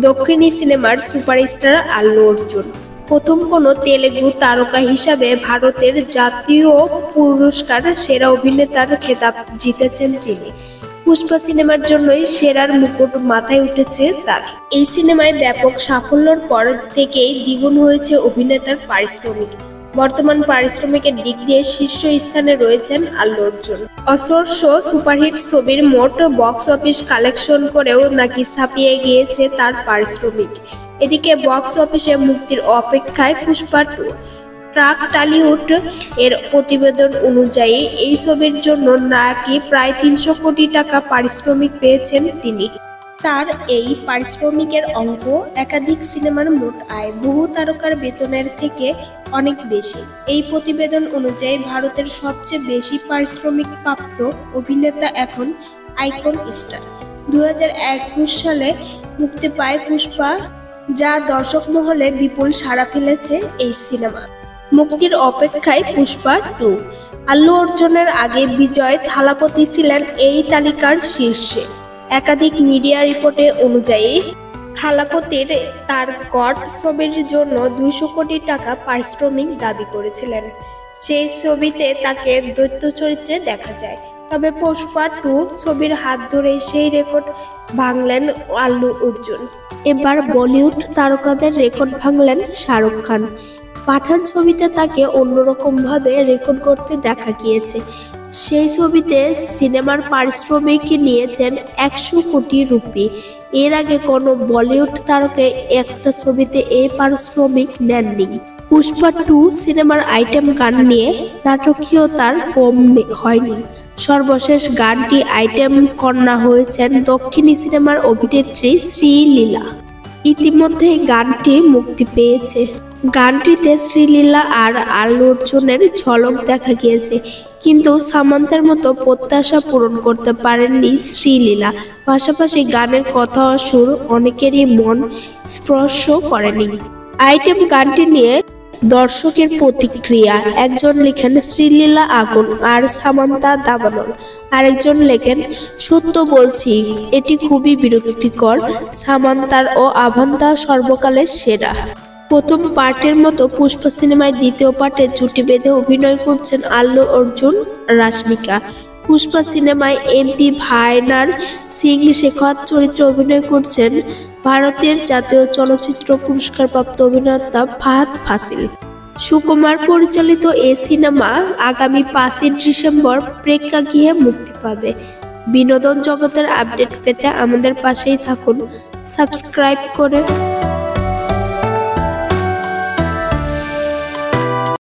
দক্ষিণী সিনেমার সুপারস্টার আল্লু অর্জুন প্রথম কোনো তেলেগু তারকা হিসাবে ভারতের জাতীয় পুরস্কার সেরা অভিনেতার খেতাব জিতেছেন তিনি। পুষ্পা সিনেমার জন্যই সেরার মুকুট মাথায় উঠেছে তার। এই সিনেমায় ব্যাপক সাফল্যের পর থেকেই দ্বিগুণ হয়েছে অভিনেতার পারিশ্রমিক। বর্তমান পারিশ্রমিকের দিক দিয়ে শীর্ষ স্থানে রয়েছেন আল্লু অর্জুন। অসহ্য সুপারহিট ছবির মোট বক্স অফিস কালেকশন করেও নাকি ছাপিয়ে গিয়েছে তার পারিশ্রমিক। এদিকে বক্স অফিসে মুক্তির অপেক্ষায় পুষ্পা 2। ট্রাক টলিউড এর প্রতিবেদন অনুযায়ী এই ছবির জন্য নাকি প্রায় 300 কোটি টাকা পারিশ্রমিক পেয়েছেন তিনি। তার এই পারিশ্রমিকের অঙ্ক একাধিক সিনেমার মোট আয় বহু তারকার বেতনের থেকে অনেক বেশি। এই প্রতিবেদন অনুযায়ী ভারতের সবচেয়ে বেশি পারিশ্রমিক প্রাপ্ত অভিনেতা এখন আইকন স্টার। 2021 সালে মুক্তি পায় পুষ্পা, যা দর্শক মহলে বিপুল সাড়া ফেলেছে। এই সিনেমা মুক্তির অপেক্ষায় পুষ্পা 2। আল্লু অর্জুনের আগে বিজয় থালাপতি ছিলেন এই তালিকার শীর্ষে। একাধিক মিডিয়া রিপোর্টে অনুযায়ী থালাপতির তার গড ছবির জন্য 200 কোটি টাকা পারিশ্রমিক দাবি করেছিলেন। সেই ছবিতে তাকে দৈত্য চরিত্রে দেখা যায়। তবে পুষ্পা 2 ছবির হাত ধরে সেই রেকর্ড ভাঙলেন আল্লু অর্জুন। এবার বলিউড তারকাদের রেকর্ড ভাঙলেন শাহরুখ খান। পাঠান ছবিতে তাকে অন্যরকম ভাবে রেকর্ড করতে দেখা গিয়েছে। সেই ছবিতে সিনেমার পারিশ্রমিক নিয়েছেন 100 কোটি রুপি। এর আগে কোনো বলিউড তারকা একটা ছবিতে এই পারিশ্রমিক নেননি। পুষ্পা 2 সিনেমার আইটেম গান নিয়ে নাটকীয়তার কম হয়নি। সর্বশেষ গানটি আইটেম কন্যা হয়েছেন দক্ষিণী সিনেমার অভিনেত্রী শ্রীলীলা। ইতিমধ্যে গানটি মুক্তি পেয়েছে। গানটিতে শ্রীলীলা আর আল্লু অর্জুনের ঝলক দেখা গিয়েছে, কিন্তু সামান্তার মতো প্রত্যাশা পূরণ করতে পারেননি শ্রীলীলা। পাশাপাশি গানের কথা ও সুর অনেকেরই মন স্পর্শ করেনি। আইটেম গানটি নিয়ে দর্শকের প্রতিক্রিয়া: একজন লেখেন শ্রীলীলা আগুন আর সামান্তা দাবানল, আরেকজন লেখেন সত্য বলছি এটি খুবই বিরক্তিকর, সামান্তার ও আভান্তা সর্বকালের সেরা। প্রথম পার্টের মতো পুষ্পা সিনেমায় দ্বিতীয় পার্টে জুটি বেঁধে অভিনয় করছেন আল্লু অর্জুন, রাশমিকা। পুষ্পা সিনেমায় এমপি ভায়নার সিং শেখাওয়াত চরিত্রে অভিনয় করছেন ভারতের জাতীয় চলচ্চিত্র পুরস্কারপ্রাপ্ত অভিনেতা ফাহাদ ফাসিল। সুকুমার পরিচালিত এই সিনেমা আগামী 5ই ডিসেম্বর প্রেক্ষাগৃহে মুক্তি পাবে। বিনোদন জগতের আপডেট পেতে আমাদের পাশেই থাকুন সাবস্ক্রাইব করে।